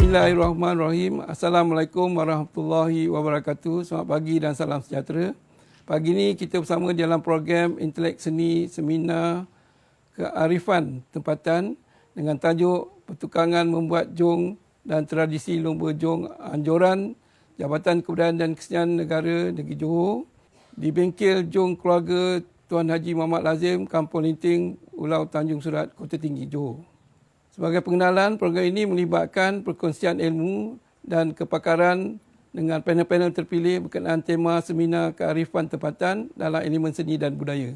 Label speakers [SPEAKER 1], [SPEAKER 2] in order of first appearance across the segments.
[SPEAKER 1] Bismillahirrahmanirrahim. Assalamualaikum warahmatullahi wabarakatuh. Selamat pagi dan salam sejahtera. Pagi ini kita bersama dalam program Intelek Seni Seminar Kearifan Tempatan dengan tajuk Pertukangan Membuat Jong dan Tradisi Lomba Jong Anjuran Jabatan Kebudayaan dan Kesenian Negara Negeri Johor di Bengkel Jong Keluarga Tuan Haji Muhammad Lazim, Kampung Linting, Ulau Tanjung Surat, Kota Tinggi, Johor. Sebagai pengenalan, program ini melibatkan perkongsian ilmu dan kepakaran dengan panel-panel terpilih berkenaan tema seminar kearifan tempatan dalam elemen seni dan budaya.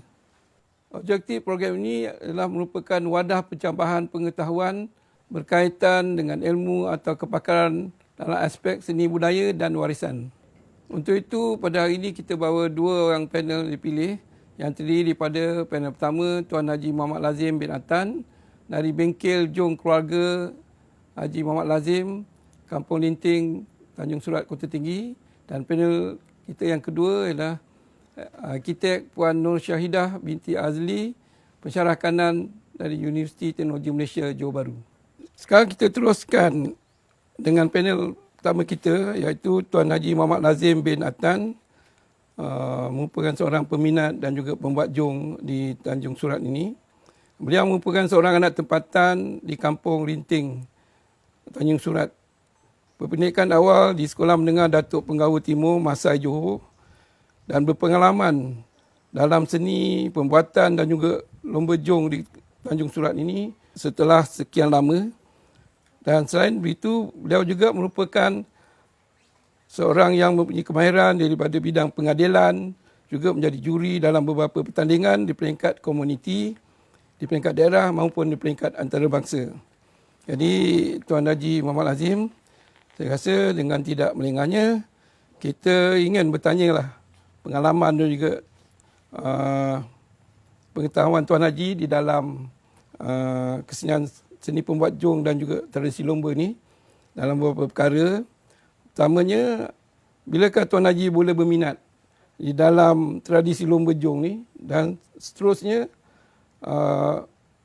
[SPEAKER 1] Objektif program ini adalah merupakan wadah pencampahan pengetahuan berkaitan dengan ilmu atau kepakaran dalam aspek seni budaya dan warisan. Untuk itu, pada hari ini kita bawa dua orang panel dipilih yang terdiri daripada panel pertama Tuan Haji Muhammad Lazim bin Atan dari Bengkel Jong Keluarga Haji Muhammad Lazim, Kampung Linting, Tanjung Surat, Kota Tinggi. Dan panel kita yang kedua ialah arkitek Puan Nur Syahidah binti Azli, pensyarah kanan dari Universiti Teknologi Malaysia, Johor Bahru. Sekarang kita teruskan dengan panel pertama kita iaitu Tuan Haji Muhammad Lazim bin Atan, merupakan seorang peminat dan juga pembuat jong di Tanjung Surat ini. Beliau merupakan seorang anak tempatan di Kampung Linting, Tanjung Surat. Berpendidikan awal di Sekolah Menengah Datuk Penggawa Timur, Masai, Johor dan berpengalaman dalam seni pembuatan dan juga lomba jong di Tanjung Surat ini setelah sekian lama. Dan selain itu, beliau juga merupakan seorang yang mempunyai kemahiran daripada bidang pengadilan, juga menjadi juri dalam beberapa pertandingan di peringkat komuniti, di peringkat daerah maupun di peringkat antarabangsa. Jadi Tuan Haji Muhammad Lazim, saya rasa dengan tidak melengahnya, kita ingin bertanyalah pengalaman dan juga pengetahuan Tuan Haji di dalam kesenian seni pembuat jong dan juga tradisi lomba ni dalam beberapa perkara. Pertamanya, bilakah Tuan Haji boleh berminat di dalam tradisi lomba jong ni, dan seterusnya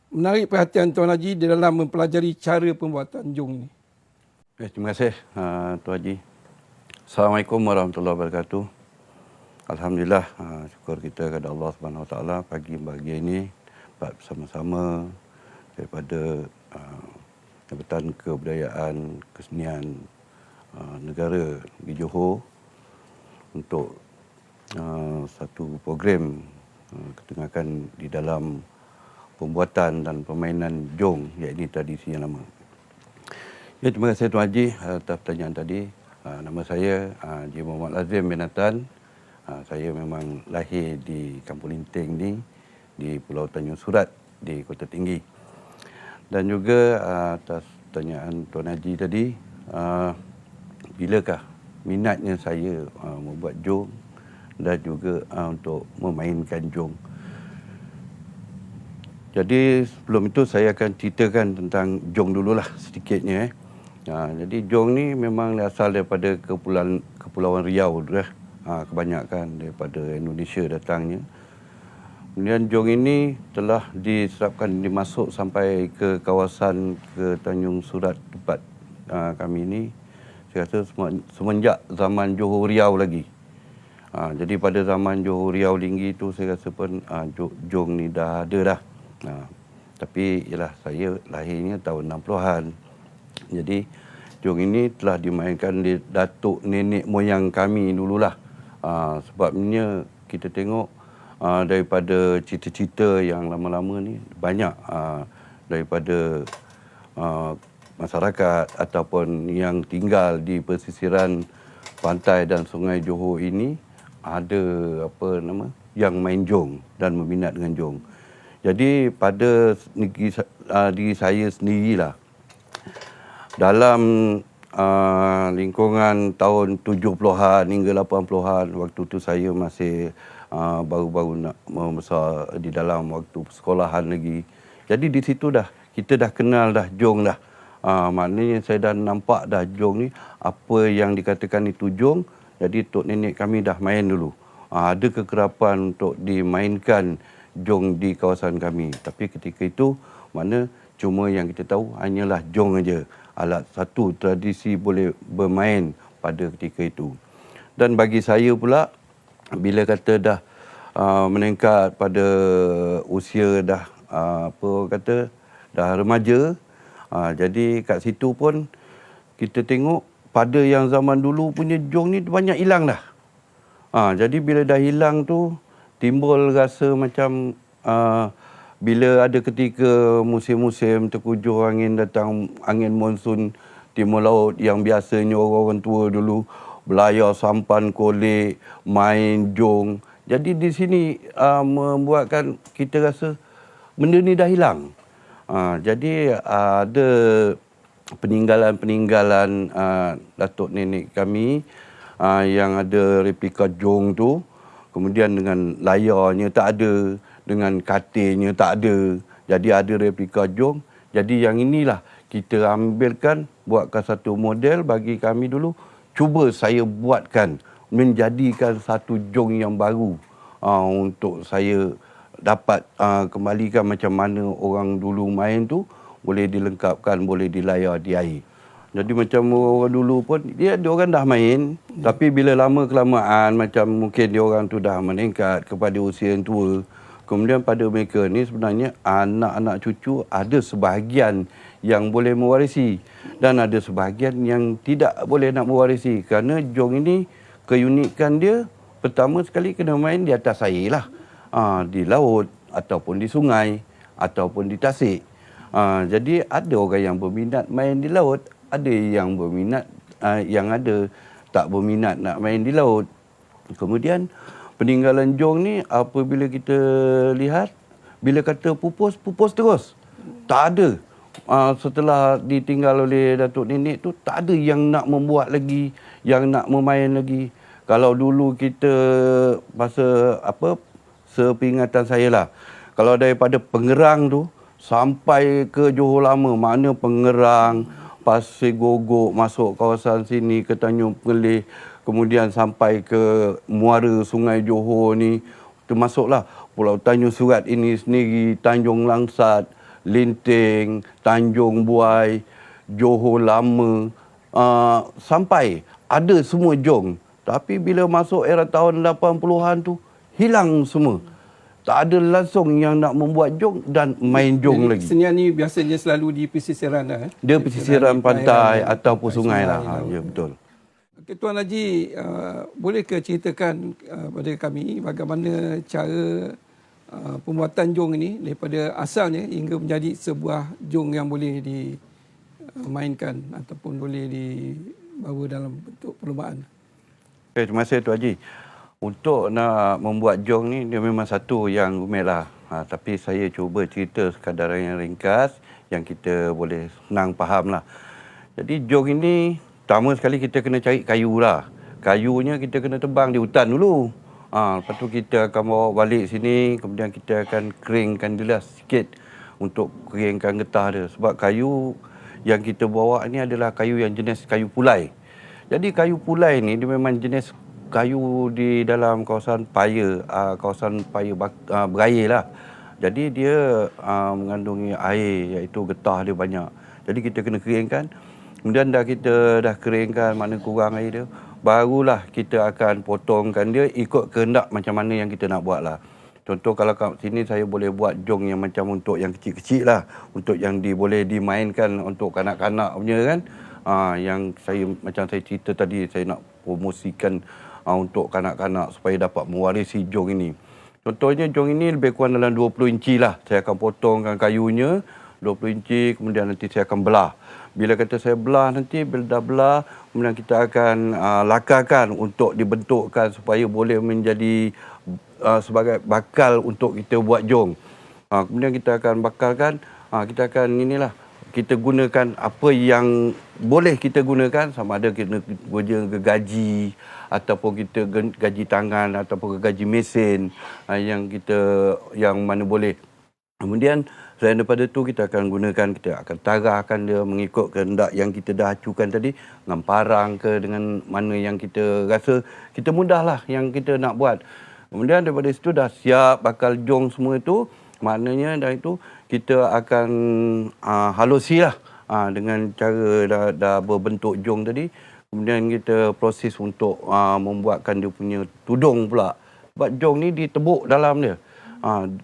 [SPEAKER 1] menarik perhatian Tuan Haji di dalam mempelajari cara pembuatan jong ini.
[SPEAKER 2] Terima kasih Tuan Haji. Assalamualaikum warahmatullahi wabarakatuh. Alhamdulillah, syukur kita kepada Allah Subhanahu Wa Taala pagi ini dapat bersama-sama daripada Jabatan Kebudayaan Kesenian Negara di Johor untuk satu program ketengakan di dalam pembuatan dan permainan jong, iaitu tradisi yang lama. Ya, terima kasih Tuan Haji atas pertanyaan tadi. Nama saya Haji Muhammad Lazim bin Atan. Saya memang lahir di Kampung Linting ni, di Pulau Tanjung Surat di Kota Tinggi. Dan juga atas pertanyaan Tuan Haji tadi, bilakah minatnya saya membuat jong dan juga untuk memainkan jong. Jadi sebelum itu saya akan ceritakan tentang jong dululah sedikitnya. Jadi jong ni memang asal daripada Kepulauan Riau dah. Kebanyakan daripada Indonesia datangnya. Kemudian jong ini telah diserapkan, dimasuk sampai ke kawasan ke Tanjung Surat tempat kami ini. Saya rasa semenjak zaman Johor Riau lagi. Jadi pada zaman Johor Riau Linggi tu saya rasa pun jong ni dah ada dah. Tapi ialah saya lahirnya tahun 60-an. Jadi jong ini telah dimainkan di datuk nenek moyang kami dululah. Sebabnya kita tengok daripada cerita-cerita yang lama-lama ni banyak daripada masyarakat ataupun yang tinggal di pesisiran pantai dan sungai Johor ini ada yang main jong dan berminat dengan jong. Jadi pada diri saya sendirilah, dalam lingkungan tahun 70-an hingga 80-an, waktu tu saya masih baru-baru nak membesar di dalam waktu sekolahan lagi. Jadi di situ kita dah kenal jong dah. Maknanya saya dah nampak jong ni, apa yang dikatakan itu jong. Jadi tok nenek kami dah main dulu. Ada kekerapan untuk dimainkan jong di kawasan kami. Tapi ketika itu, mana cuma yang kita tahu hanyalah jong aja. alat satu tradisi boleh bermain pada ketika itu. Dan bagi saya pula, bila kata dah meningkat pada usia dah dah remaja, jadi kat situ pun kita tengok pada yang zaman dulu punya jong ni banyak hilang dah. Jadi bila dah hilang tu, timbul rasa macam bila ada ketika musim-musim terkujur angin datang, angin monsun timur laut yang biasanya orang-orang tua dulu belayar sampan kolek, main jong. Jadi di sini membuatkan kita rasa benda ni dah hilang. Jadi ada peninggalan-peninggalan datuk nenek kami yang ada replika jong tu. Kemudian dengan layarnya tak ada, dengan katilnya tak ada. Jadi ada replika jong. Jadi yang inilah kita ambilkan, buatkan satu model bagi kami dulu. Cuba saya buatkan, menjadikan satu jong yang baru untuk saya dapat kembalikan macam mana orang dulu main tu, boleh dilengkapkan, boleh dilayar di air. Jadi macam orang dulu pun, dia orang dah main, tapi bila lama kelamaan macam mungkin dia orang tu dah meningkat kepada usia yang tua. Kemudian pada mereka ni sebenarnya anak-anak cucu ada sebahagian yang boleh mewarisi dan ada sebahagian yang tidak boleh nak mewarisi. Kerana jong ini keunikan dia pertama sekali kena main di atas air lah. Di laut ataupun di sungai ataupun di tasik. Jadi ada orang yang berminat main di laut, ada yang berminat, yang ada tak berminat nak main di laut. Kemudian peninggalan jong ni apabila kita lihat, bila kata pupus, pupus terus. Tak ada. Setelah ditinggal oleh datuk nenek tu, tak ada yang nak membuat lagi, yang nak memain lagi. Kalau dulu kita masa seperingatan saya lah, kalau daripada Pengerang tu sampai ke Johor Lama, mana Pengerang, Pasir Gogok, masuk kawasan sini ke Tanjung Perlis, kemudian sampai ke muara Sungai Johor ni, termasuklah Pulau Tanjung Surat ini sendiri, Tanjung Langsat, Linting, Tanjung Buai, Johor Lama, sampai ada semua jong. Tapi bila masuk era tahun 80-an tu, hilang semua. Tak ada langsung yang nak membuat jong dan main jong lagi.
[SPEAKER 1] Senian ni biasanya selalu di pesisiran lah.
[SPEAKER 2] Dia pesisiran pantai ataupun sungai lah. Ya, betul.
[SPEAKER 1] Okay, Tuan Haji, boleh ke ceritakan pada kami bagaimana cara pembuatan jong ini daripada asalnya hingga menjadi sebuah jong yang boleh dimainkan ataupun boleh dibawa dalam bentuk perlombaan?
[SPEAKER 2] Okay, terima kasih Tuan Haji. Untuk nak membuat jong ni, dia memang satu yang rumit lah. Tapi saya cuba cerita sekadar yang ringkas, yang kita boleh senang faham lah. Jadi jong ini, pertama sekali kita kena cari kayu lah. Kayunya kita kena tebang di hutan dulu. Lepas tu kita akan bawa balik sini, kemudian kita akan keringkan dia lah sikit untuk keringkan getah dia. Sebab kayu yang kita bawa ni adalah kayu yang jenis kayu pulai. Jadi kayu pulai ni dia memang jenis kayu di dalam kawasan paya, berair lah. Jadi dia mengandungi air, iaitu getah dia banyak. Jadi kita kena keringkan. Kemudian kita dah keringkan mana kurang air dia, barulah kita akan potongkan dia ikut kehendak macam mana yang kita nak buat lah. Contoh kalau kat sini saya boleh buat jong yang macam untuk yang kecil-kecil lah. Untuk yang boleh dimainkan untuk kanak-kanak punya kan. Yang saya macam saya cerita tadi, saya nak promosikan untuk kanak-kanak supaya dapat mewarisi jong ini. Contohnya jong ini lebih kurang dalam 20 inci lah. Saya akan potongkan kayunya 20 inci, kemudian nanti saya akan belah. Bila kata saya belah nanti, bila dah belah, kemudian kita akan lakarkan untuk dibentukkan supaya boleh menjadi sebagai bakal untuk kita buat jong. Kemudian kita akan bakalkan, kita akan kita gunakan apa yang boleh kita gunakan, sama ada kita guna gergaji ataupun kita gaji tangan ataupun gaji mesin yang mana boleh. Kemudian selain daripada tu kita akan gunakan, kita akan tarahkan dia mengikut kehendak yang kita dah acukan tadi, dengan parang ke dengan mana yang kita rasa kita mudahlah yang kita nak buat. Kemudian daripada situ dah siap bakal jong semua itu, maknanya dari itu kita akan halusi lah. Dengan cara dah berbentuk jong tadi, kemudian kita proses untuk membuatkan dia punya tudung pula. Sebab jong ni ditebuk dalam dia.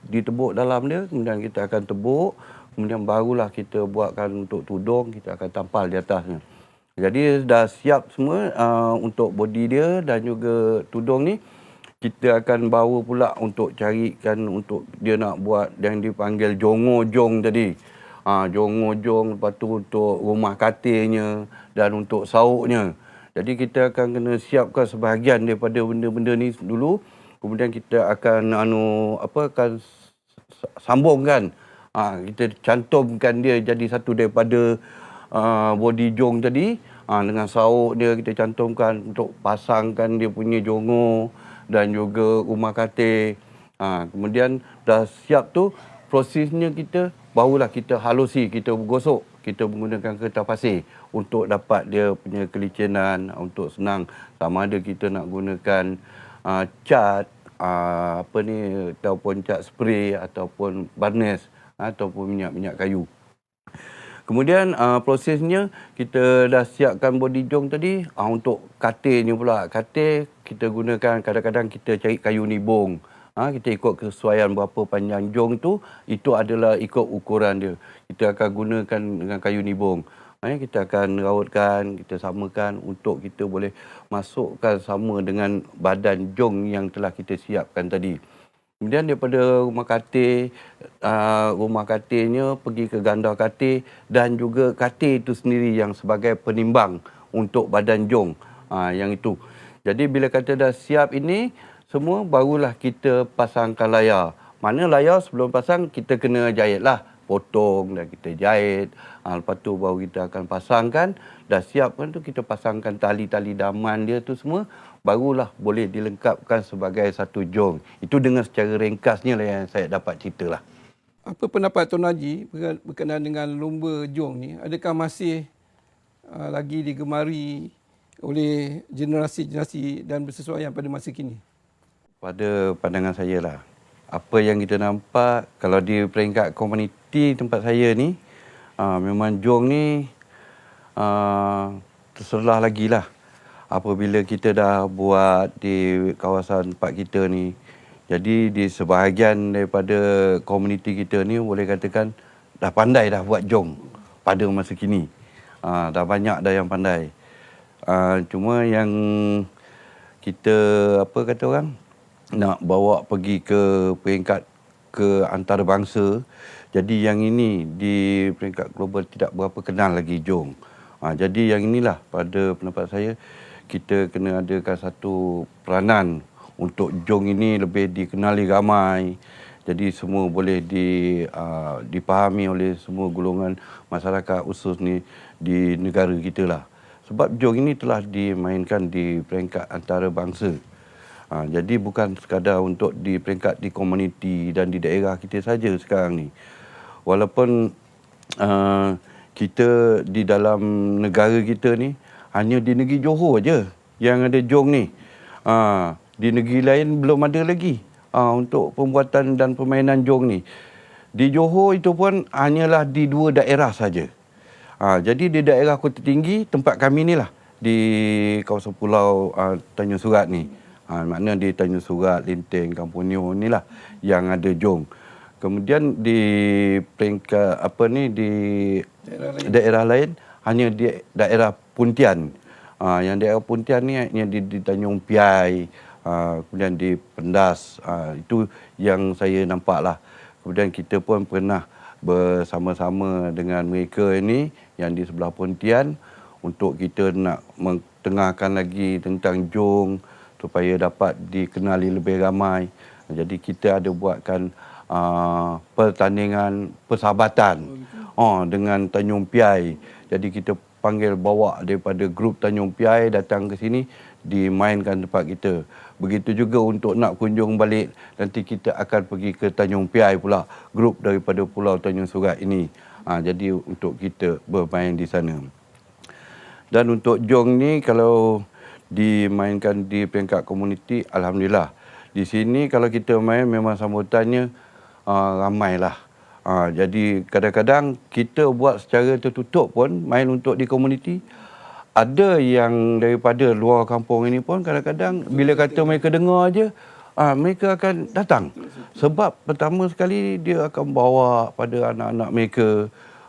[SPEAKER 2] Ditebuk dalam dia, kemudian kita akan tebuk, kemudian barulah kita buatkan untuk tudung, kita akan tampal di atasnya. Jadi dah siap semua untuk body dia dan juga tudung ni. Kita akan bawa pula untuk carikan untuk dia nak buat yang dipanggil jongo jong tadi. Jongo jong, lepas tu untuk rumah katilnya dan untuk sauknya. Jadi kita akan kena siapkan sebahagian daripada benda-benda ni dulu. Kemudian kita akan akan sambungkan. Kita cantumkan dia jadi satu daripada body jong tadi. Dengan sauk dia kita cantumkan untuk pasangkan dia punya jongo dan juga rumah katil. Kemudian dah siap tu, prosesnya kita barulah kita halusi, kita gosok, kita menggunakan kertas pasir untuk dapat dia punya kelicinan, untuk senang sama ada kita nak gunakan cat ataupun cat spray ataupun varnish ataupun minyak kayu. Kemudian prosesnya kita dah siapkan body jong tadi. Untuk katilnya pula, katil kita gunakan, kadang-kadang kita cari kayu nibung. Kita ikut kesesuaian berapa panjang jong itu adalah ikut ukuran dia. Kita akan gunakan dengan kayu nibung. Kita akan rautkan, kita samakan untuk kita boleh masukkan sama dengan badan jong yang telah kita siapkan tadi. Kemudian daripada rumah katilnya pergi ke gandar katil dan juga katil itu sendiri yang sebagai penimbang untuk badan jong yang itu. Jadi bila kata dah siap ini semua, barulah kita pasangkan layar. Mana layar sebelum pasang kita kena jahitlah, potong dan kita jahit. Lepas tu baru kita akan pasangkan. Dah siap kan tu kita pasangkan tali-tali daman dia tu semua, barulah boleh dilengkapkan sebagai satu jong. Itu dengan secara ringkasnya lah yang saya dapat ceritalah.
[SPEAKER 1] Apa pendapat Tuan Haji berkenaan dengan lumba jong ni? Adakah masih lagi digemari oleh generasi-generasi dan bersesuaian pada masa kini?
[SPEAKER 2] Pada pandangan saya lah, apa yang kita nampak kalau di peringkat komuniti tempat saya ni, memang jong ni terselah lagi lah. Apabila kita dah buat di kawasan tempat kita ni, jadi di sebahagian daripada komuniti kita ni boleh katakan dah pandai dah buat jong pada masa kini. Dah banyak dah yang pandai. Cuma yang kita nak bawa pergi ke peringkat ke antarabangsa. Jadi yang ini di peringkat global tidak berapa kenal lagi jong. Jadi yang inilah pada pendapat saya, kita kena adakan satu peranan untuk jong ini lebih dikenali ramai. Jadi semua boleh dipahami oleh semua golongan masyarakat, khusus ni di negara kita lah. Sebab jong ini telah dimainkan di peringkat antarabangsa. Jadi bukan sekadar untuk di peringkat di komuniti dan di daerah kita saja sekarang ni. Walaupun kita di dalam negara kita ni hanya di negeri Johor je yang ada jong ni. Di negeri lain belum ada lagi untuk pembuatan dan permainan jong ni. Di Johor itu pun hanyalah di 2 daerah saja. Jadi di daerah Kota Tinggi, tempat kami ni lah, di kawasan pulau Tanjung Surat ni. Maknanya di Tanjung Surat, Linteng, Kampung Nyo ni lah yang ada jong. Kemudian di peringkat di daerah lain hanya di daerah Puntian. Yang daerah Puntian ni hanya di Tanjung Piai, kemudian di Pendas. Itu yang saya nampak lah. Kemudian kita pun pernah bersama-sama dengan mereka ini yang di sebelah Pontian untuk kita nak mentengahkan lagi tentang jong supaya dapat dikenali lebih ramai. Jadi kita ada buatkan pertandingan persahabatan dengan Tanjung Piai. Jadi kita panggil bawa daripada grup Tanjung Piai datang ke sini, dimainkan tempat kita. Begitu juga untuk nak kunjung balik, nanti kita akan pergi ke Tanjung Piai pula, grup daripada Pulau Tanjung Surat ini. Jadi untuk kita bermain di sana. Dan untuk jong ni kalau dimainkan di peringkat komuniti, alhamdulillah. Di sini kalau kita main memang sambutannya ramailah. Jadi kadang-kadang kita buat secara tertutup pun, main untuk di komuniti. Ada yang daripada luar kampung ini pun kadang-kadang bila kata mereka dengar aja, mereka akan datang. Sebab pertama sekali dia akan bawa pada anak-anak mereka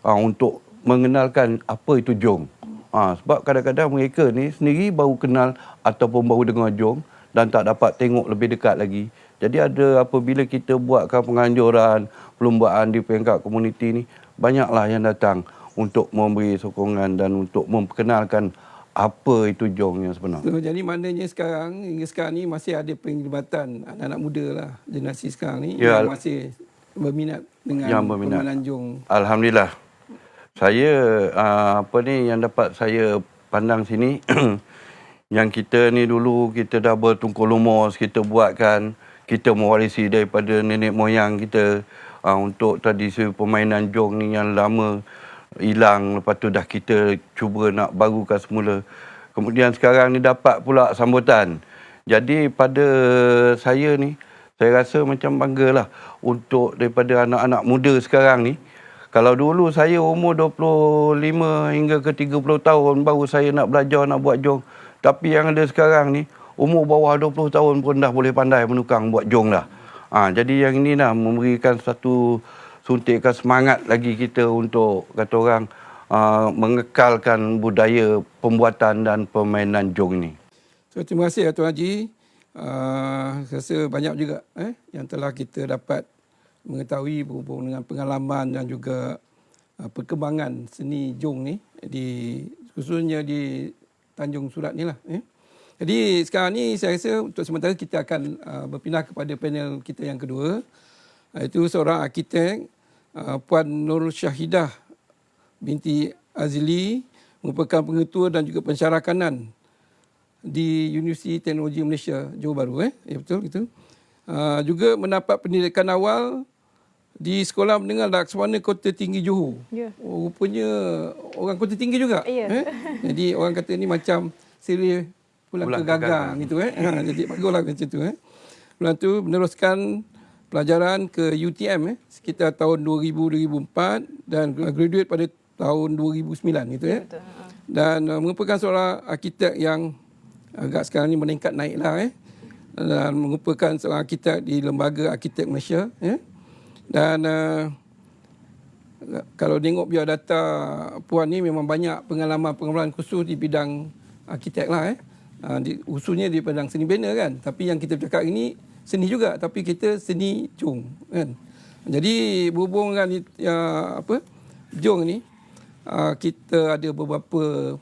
[SPEAKER 2] untuk mengenalkan apa itu jong. Sebab kadang-kadang mereka ni sendiri baru kenal ataupun baru dengar jong dan tak dapat tengok lebih dekat lagi. Jadi apabila kita buatkan penganjuran, perlumbaan di peringkat komuniti ni, banyaklah yang datang untuk memberi sokongan dan untuk memperkenalkan apa itu jong yang sebenar.
[SPEAKER 1] So, jadi maknanya hingga sekarang ni masih ada penglibatan anak-anak muda lah, generasi sekarang ni yang masih berminat dengan permainan jong.
[SPEAKER 2] Alhamdulillah. Saya yang dapat saya pandang sini yang kita ni dulu kita dah bertungkul lumus, kita buatkan, kita mewarisi daripada nenek moyang kita untuk tradisi permainan jong ni yang lama hilang, lepas tu dah kita cuba nak barukan semula. Kemudian sekarang ni dapat pula sambutan. Jadi pada saya ni, saya rasa macam banggalah untuk daripada anak-anak muda sekarang ni. Kalau dulu saya umur 25 hingga ke 30 tahun baru saya nak belajar nak buat jong. Tapi yang ada sekarang ni, umur bawah 20 tahun pun dah boleh pandai menukang buat jong dah. Jadi yang ini dah memberikan satu suntikan semangat lagi kita untuk kata orang mengekalkan budaya pembuatan dan permainan jong ini.
[SPEAKER 1] So, terima kasih Tuan Haji. Rasa banyak juga yang telah kita dapat mengetahui berhubung dengan pengalaman dan juga perkembangan seni jong ni khususnya di Tanjung Surat ni lah. Jadi sekarang ni saya rasa untuk sementara kita akan berpindah kepada panel kita yang kedua, iaitu seorang arkitek, Puan Nur Syahidah binti Azli, merupakan pengetua dan juga pensyarah kanan di Universiti Teknologi Malaysia Johor Bahru. Ya, betul gitu. Juga mendapat pendidikan awal di Sekolah Menengah Laksamana Kota Tinggi Johor. Yeah. Rupanya orang Kota Tinggi juga. Yeah. Jadi orang kata ni macam siri pulang ke gagang gitu. Jadi baguslah macam tu. Lepas tu meneruskan pelajaran ke UTM sekitar tahun 2000-2004 dan graduate pada tahun 2009 gitu ya. Betul. Dan merupakan seorang arkitek yang agak sekarang ni meningkat naiklah dan merupakan seorang arkitek di Lembaga Arkitek Malaysia Dan kalau tengok biodata Puan ni memang banyak pengalaman khusus di bidang arkitek lah khususnya di bidang seni bina kan. Tapi yang kita cakap ini seni juga, tapi kita seni jong kan. Jadi berhubung dengan jong ni, kita ada beberapa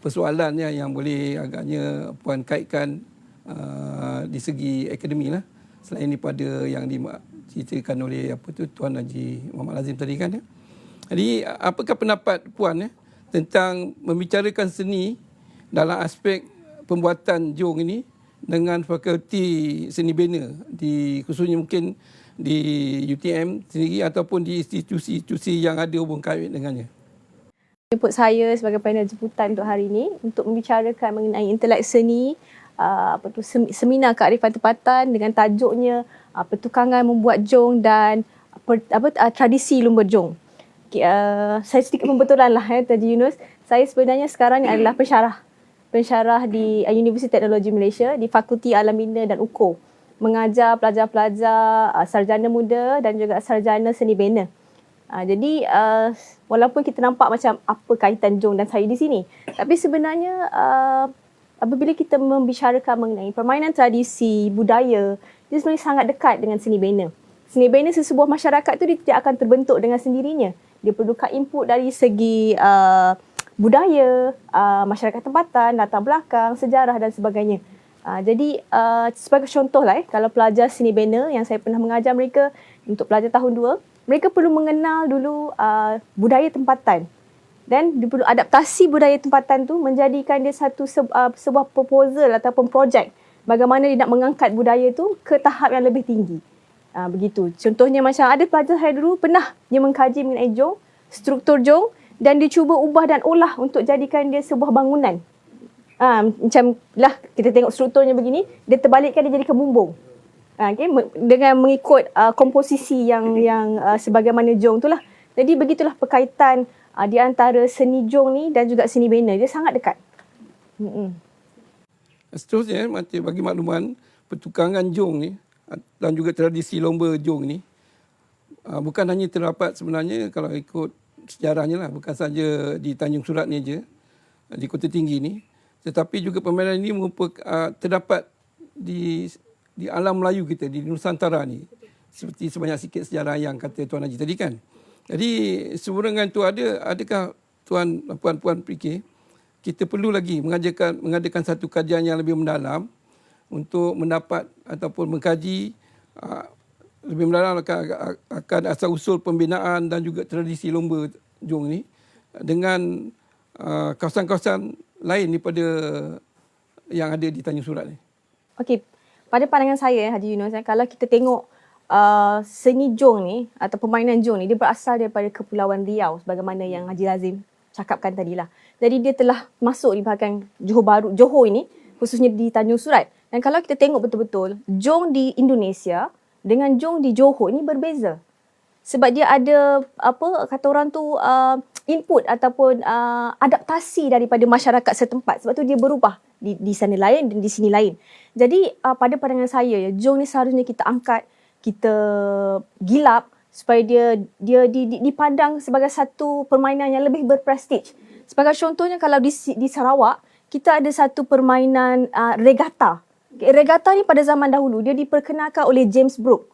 [SPEAKER 1] persoalan yang boleh agaknya Puan kaitkan di segi akademik lah. Selain daripada yang diceritakan oleh Tuan Haji Muhammad Lazim tadi kan. Jadi apakah pendapat Puan tentang membicarakan seni dalam aspek pembuatan jong ini dengan fakulti seni bina khususnya mungkin di UTM sendiri ataupun di institusi-institusi yang ada hubung kait dengannya.
[SPEAKER 3] Jemput saya sebagai panel jemputan untuk hari ini untuk membicarakan mengenai intelek seni, seminar kearifan tempatan dengan tajuknya pertukangan membuat jong dan tradisi lumba jong. Saya sedikit pembetulan lah Tuan Haji Yunus. Saya sebenarnya sekarang ni adalah pensyarah di Universiti Teknologi Malaysia di Fakulti Alam Bina dan UKO, mengajar pelajar-pelajar sarjana muda dan juga sarjana seni bina. Jadi walaupun kita nampak macam apa kaitan jong dan saya di sini, tapi sebenarnya apabila kita membicarakan mengenai permainan tradisi, budaya, dia sebenarnya sangat dekat dengan seni bina. Seni bina sesebuah masyarakat tu dia tidak akan terbentuk dengan sendirinya. Dia perlukan input dari segi budaya, masyarakat tempatan, latar belakang, sejarah dan sebagainya. Jadi sebagai contoh lah kalau pelajar seni bina yang saya pernah mengajar mereka untuk pelajar tahun 2, mereka perlu mengenal dulu budaya tempatan dan dia perlu adaptasi budaya tempatan tu menjadikan dia sebuah proposal ataupun projek bagaimana dia nak mengangkat budaya tu ke tahap yang lebih tinggi. Begitu. Contohnya macam ada pelajar saya dulu pernah dia mengkaji mengenai jong, struktur jong dan dia cuba ubah dan olah untuk jadikan dia sebuah bangunan. Macam lah kita tengok strukturnya begini, dia terbalikkan dia jadi kebumbung. Dengan mengikut komposisi yang sebagaimana jong tu lah. Jadi begitulah perkaitan di antara seni jong ni dan juga seni bena. Dia sangat dekat.
[SPEAKER 1] Seterusnya, macam bagi makluman, pertukangan jong ni dan juga tradisi lomba jong ni bukan hanya terdapat sebenarnya kalau ikut sejarahnya lah, bukan saja di Tanjung Surat ni aja, di Kota Tinggi ni, tetapi juga permainan ini terdapat di alam Melayu kita, di Nusantara ni. Seperti sebanyak sikit sejarah yang kata Tuan Haji tadi kan. Jadi sehubungan tu adakah Tuan Puan fikir kita perlu lagi mengadakan satu kajian yang lebih mendalam untuk mendapat ataupun mengkaji lebih mendalam akan asal-usul pembinaan dan juga tradisi lomba jong ni dengan kawasan-kawasan lain daripada yang ada di Tanjung Surat ni.
[SPEAKER 3] Okey, pada pandangan saya Haji Yunus, kalau kita tengok seni jong ni atau permainan jong ni, dia berasal daripada Kepulauan Riau sebagaimana yang Haji Lazim cakapkan tadilah. Jadi dia telah masuk di bahagian Johor ini, khususnya di Tanjung Surat. Dan kalau kita tengok betul-betul, jong di Indonesia dengan jong di Johor ni berbeza. Sebab dia ada kata orang tu input ataupun adaptasi daripada masyarakat setempat. Sebab tu dia berubah di sana lain dan di sini lain. Jadi pada pandangan saya, jong ni seharusnya kita angkat, kita gilap supaya dia dipandang sebagai satu permainan yang lebih berprestij. Sebagai contohnya kalau di Sarawak, kita ada satu permainan regata. Regata ni pada zaman dahulu dia diperkenalkan oleh James Brooke.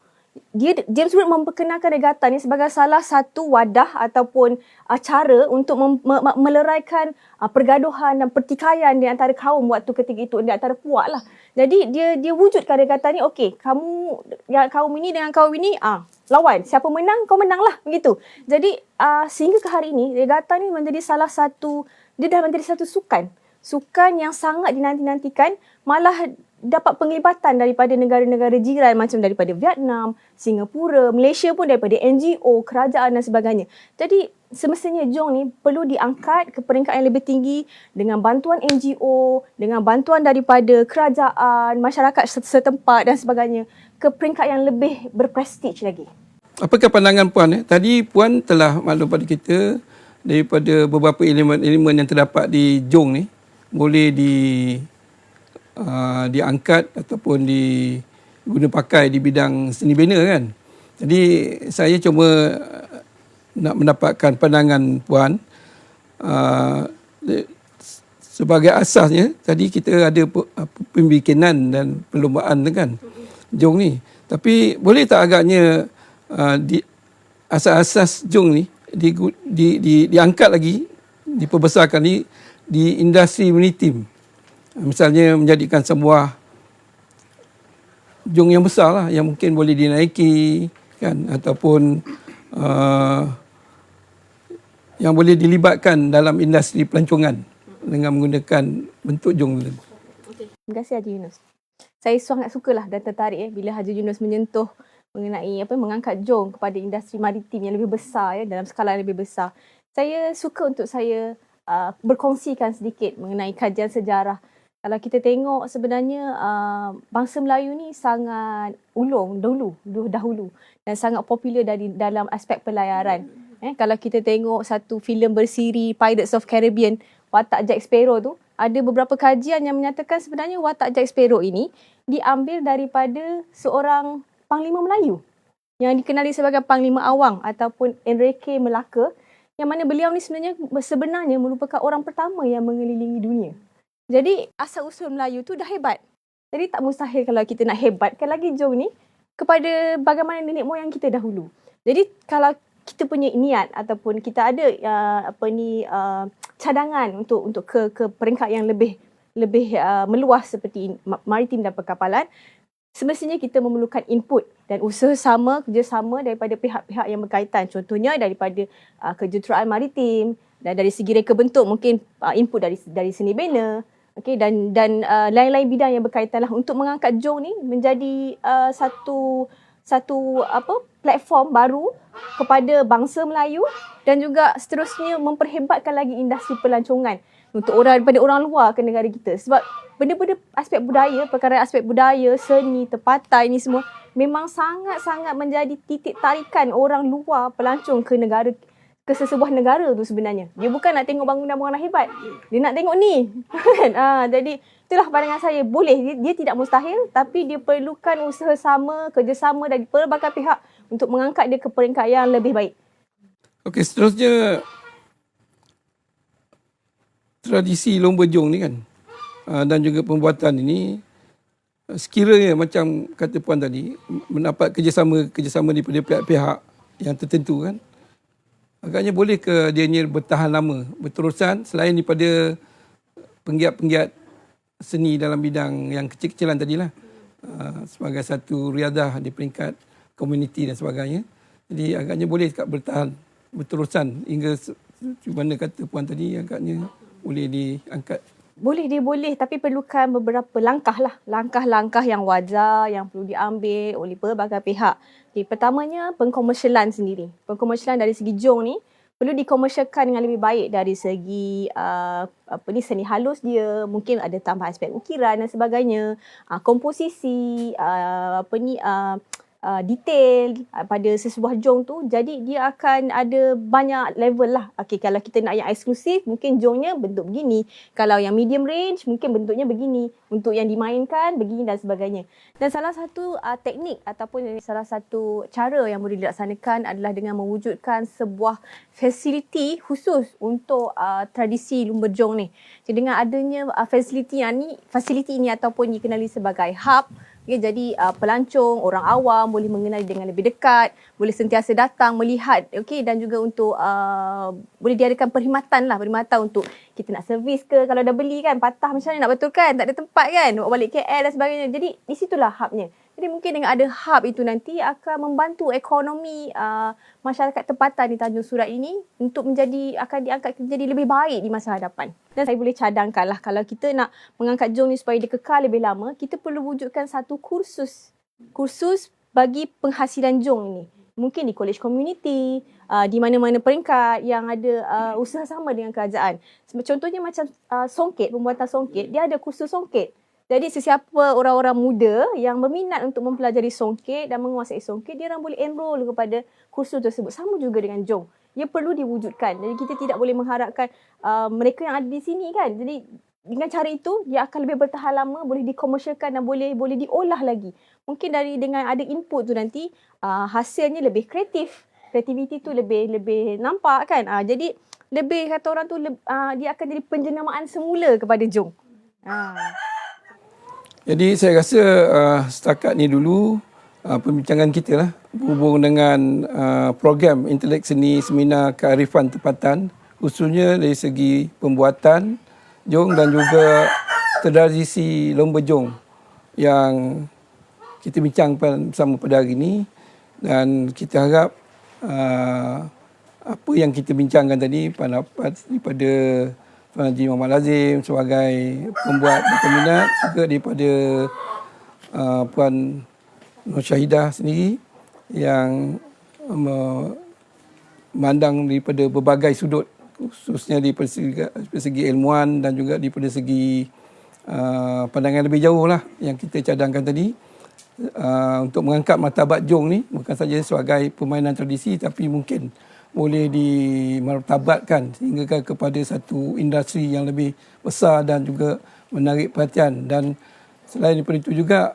[SPEAKER 3] James Brooke memperkenalkan regata ni sebagai salah satu wadah ataupun cara untuk meleraikan pergaduhan dan pertikaian di antara kaum waktu ketika itu, di antara puak lah. Jadi dia wujudkan regata ni, okey, kamu yang kaum ini dengan kaum ini lawan, siapa menang kau menang lah, begitu. Jadi sehingga ke hari ini regata ni menjadi salah satu, dia dah menjadi satu sukan yang sangat dinanti-nantikan, malah dapat penglibatan daripada negara-negara jiran macam daripada Vietnam, Singapura, Malaysia pun, daripada NGO, kerajaan dan sebagainya. Jadi semestinya jong ni perlu diangkat ke peringkat yang lebih tinggi dengan bantuan NGO, dengan bantuan daripada kerajaan, masyarakat setempat dan sebagainya, ke peringkat yang lebih berprestij lagi.
[SPEAKER 1] Apakah pandangan Puan? Tadi Puan telah maklum pada kita daripada beberapa elemen-elemen yang terdapat di jong ni boleh diangkat ataupun diguna pakai di bidang seni bena kan. Jadi saya cuma nak mendapatkan pandangan Puan sebagai asasnya. Tadi kita ada pembikinan dan perlombaan kan jong ni. Tapi boleh tak agaknya asas-asas jong ni diangkat lagi, diperbesarkan di industri maritim. Misalnya menjadikan sebuah jong yang besar lah, yang mungkin boleh dinaiki kan, ataupun yang boleh dilibatkan dalam industri pelancongan dengan menggunakan bentuk jong tu.
[SPEAKER 3] Terima kasih Haji Yunus. Saya sangat sukalah dan tertarik bila Haji Yunus menyentuh mengenai mengangkat jong kepada industri maritim yang lebih besar, dalam skala yang lebih besar. Saya suka untuk saya berkongsikan sedikit mengenai kajian sejarah. Kalau kita tengok sebenarnya bangsa Melayu ni sangat ulung dahulu dan sangat popular dalam aspek pelayaran. Kalau kita tengok satu filem bersiri Pirates of Caribbean, watak Jack Sparrow tu, ada beberapa kajian yang menyatakan sebenarnya watak Jack Sparrow ini diambil daripada seorang Panglima Melayu yang dikenali sebagai Panglima Awang ataupun Enrique Melaka, yang mana beliau ni sebenarnya merupakan orang pertama yang mengelilingi dunia. Jadi asal-usul Melayu tu dah hebat. Jadi tak mustahil kalau kita nak hebatkan lagi jong ni kepada bagaimana nenek moyang kita dahulu. Jadi kalau kita punya niat ataupun kita ada cadangan untuk ke peringkat yang lebih meluas seperti maritim dan perkapalan, semestinya kita memerlukan input dan kerjasama daripada pihak-pihak yang berkaitan. Contohnya daripada kejuruteraan maritim, dan dari segi reka bentuk mungkin input dari seni bena, okey, dan lain-lain bidang yang berkaitan lah untuk mengangkat jong ni menjadi satu platform baru kepada bangsa Melayu dan juga seterusnya memperhebatkan lagi industri pelancongan untuk daripada orang luar ke negara kita. Sebab benda-benda aspek budaya, perkara aspek budaya, seni, tempatan ini semua memang sangat-sangat menjadi titik tarikan orang luar pelancong ke negara, ke sesebuah negara tu sebenarnya. Dia bukan nak tengok bangunan-bangunan hebat. Dia nak tengok ni. Jadi itulah pandangan saya. Boleh, dia tidak mustahil, tapi dia perlukan usaha sama, kerjasama dari pelbagai pihak untuk mengangkat dia ke peringkat yang lebih baik.
[SPEAKER 1] Okey, seterusnya tradisi lomba jong ni kan, dan juga pembuatan ini, sekiranya macam kata Puan tadi, mendapat kerjasama daripada pihak-pihak yang tertentu kan, agaknya boleh ke dia ni bertahan lama, berterusan selain daripada penggiat-penggiat seni dalam bidang yang kecil-kecilan tadilah, sebagai satu riadah di peringkat komuniti dan sebagainya. Jadi agaknya boleh bertahan berterusan hingga mana kata Puan tadi, agaknya boleh diangkat.
[SPEAKER 3] Boleh, tapi perlukan beberapa langkah lah. Langkah-langkah yang wajar, yang perlu diambil oleh pelbagai pihak. Okay, pertamanya, pengkomersialan sendiri. Pengkomersialan dari segi jong ni, perlu dikomersialkan dengan lebih baik dari segi seni halus dia, mungkin ada tambah aspek ukiran dan sebagainya, komposisi, detail pada sesebuah jong tu. Jadi dia akan ada banyak level lah. Okay, kalau kita nak yang eksklusif, mungkin jongnya bentuk begini. Kalau yang medium range, mungkin bentuknya begini. Untuk yang dimainkan, begini dan sebagainya. Dan salah satu teknik ataupun salah satu cara yang boleh dilaksanakan adalah dengan mewujudkan sebuah fasiliti khusus untuk tradisi lumba jong ni. Jadi dengan adanya fasiliti ini ataupun dikenali sebagai hub, okay, jadi pelancong, orang awam boleh mengenali dengan lebih dekat, boleh sentiasa datang melihat, okay, dan juga untuk boleh diadakan perkhidmatan untuk kita nak servis ke, kalau dah beli kan patah macam mana nak betulkan, tak ada tempat kan, bawa balik KL dan sebagainya. Jadi di situlah hubnya. Jadi mungkin dengan ada hub itu nanti akan membantu ekonomi masyarakat tempatan di Tanjung Surat ini untuk akan diangkat menjadi lebih baik di masa hadapan. Dan saya boleh cadangkan lah, kalau kita nak mengangkat jong ni supaya dia kekal lebih lama, kita perlu wujudkan satu kursus bagi penghasilan jong ini. Mungkin di college community, di mana-mana peringkat yang ada usaha sama dengan kerajaan. Contohnya macam songket, pembuatan songket, dia ada kursus songket. Jadi sesiapa orang-orang muda yang berminat untuk mempelajari songket dan menguasai songket, dia orang boleh enroll kepada kursus tersebut. Sama juga dengan jong. Ia perlu diwujudkan. Jadi kita tidak boleh mengharapkan mereka yang ada di sini kan. Jadi dengan cara itu, dia akan lebih bertahan lama, boleh dikomersialkan dan boleh diolah lagi. Mungkin dengan ada input tu nanti, hasilnya lebih kreatif. Kreativiti tu lebih nampak kan. Jadi lebih kata orang tu, dia akan jadi penjenamaan semula kepada jong.
[SPEAKER 1] Jadi saya rasa setakat ni dulu perbincangan kita lah berhubung dengan program intelek seni seminar kearifan tempatan, khususnya dari segi pembuatan jong dan juga tradisi lomba jong yang kita bincang bersama pada hari ini. Dan kita harap apa yang kita bincangkan tadi, pendapat daripada Tuan Haji Muhammad Lazim sebagai pembuat dan peminat, juga daripada Puan Nur Syahidah sendiri yang memandang daripada berbagai sudut, khususnya daripada segi ilmuan dan juga daripada segi pandangan lebih jauh lah yang kita cadangkan tadi, untuk mengangkat martabat jong ni bukan saja sebagai permainan tradisi, tapi mungkin boleh dimartabatkan sehingga kepada satu industri yang lebih besar dan juga menarik perhatian. Dan selain daripada itu juga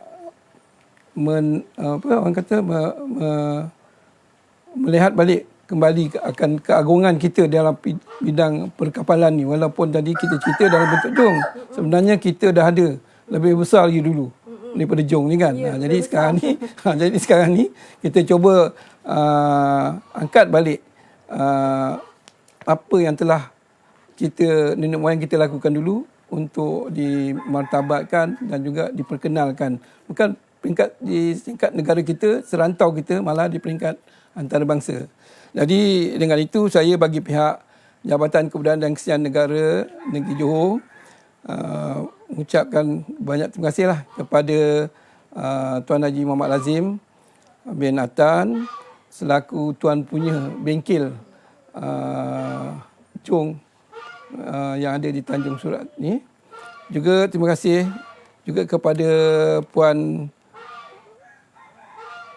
[SPEAKER 1] melihat balik kembali akan keagungan kita dalam bidang perkapalan ni. Walaupun tadi kita cerita dalam bentuk jong, sebenarnya kita dah ada lebih besar lagi dulu daripada jong ni kan. Jadi sekarang ni kita cuba angkat balik apa yang telah nenek moyang kita lakukan dulu untuk dimartabatkan dan juga diperkenalkan. Bukan peringkat di tingkat negara kita, serantau kita, malah di peringkat antarabangsa. Jadi dengan itu saya bagi pihak Jabatan Kebudayaan dan Kesenian Negara Negeri Johor mengucapkan banyak terima kasihlah kepada Tuan Haji Muhammad Lazim bin Atan selaku tuan punya bengkel jong yang ada di Tanjung Surat ni, Juga terima kasih juga kepada Puan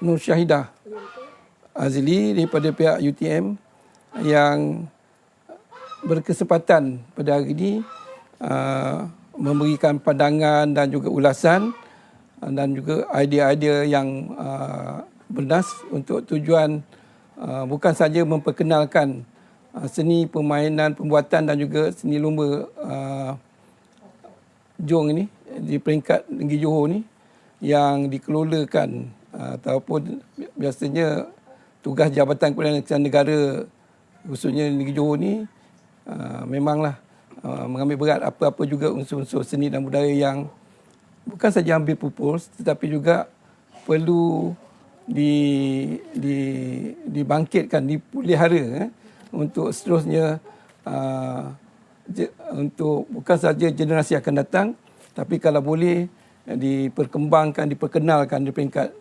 [SPEAKER 1] Nur Syahidah Azli daripada pihak UTM yang berkesempatan pada hari ini memberikan pandangan dan juga ulasan dan juga idea-idea yang bernas untuk tujuan bukan saja memperkenalkan seni permainan, pembuatan dan juga seni lumba jong ini di peringkat negeri Johor ni yang dikelolakan ataupun biasanya tugas Jabatan Kebudayaan dan Kesenian Negara khususnya negeri Johor ni memanglah mengambil berat apa-apa juga unsur-unsur seni dan budaya yang bukan saja ambil pupus tetapi juga perlu dibangkitkan, dipelihara untuk seterusnya untuk bukan saja generasi akan datang tapi kalau boleh diperkembangkan, diperkenalkan di peringkat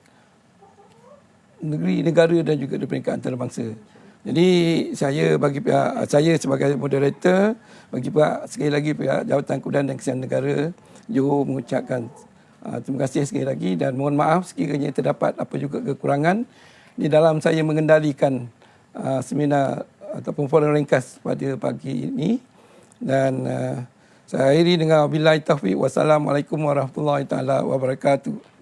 [SPEAKER 1] negeri, negara dan juga di peringkat antarabangsa. Jadi saya sebagai moderator bagi pihak sekali lagi pihak Jabatan Kebudayaan dan Kesenian Negara Johor mengucapkan terima kasih sekali lagi dan mohon maaf sekiranya terdapat apa juga kekurangan di dalam saya mengendalikan seminar ataupun forum ringkas pada pagi ini. Dan saya akhiri dengan wabillahi taufiq. Wassalamualaikum warahmatullahi taala wabarakatuh.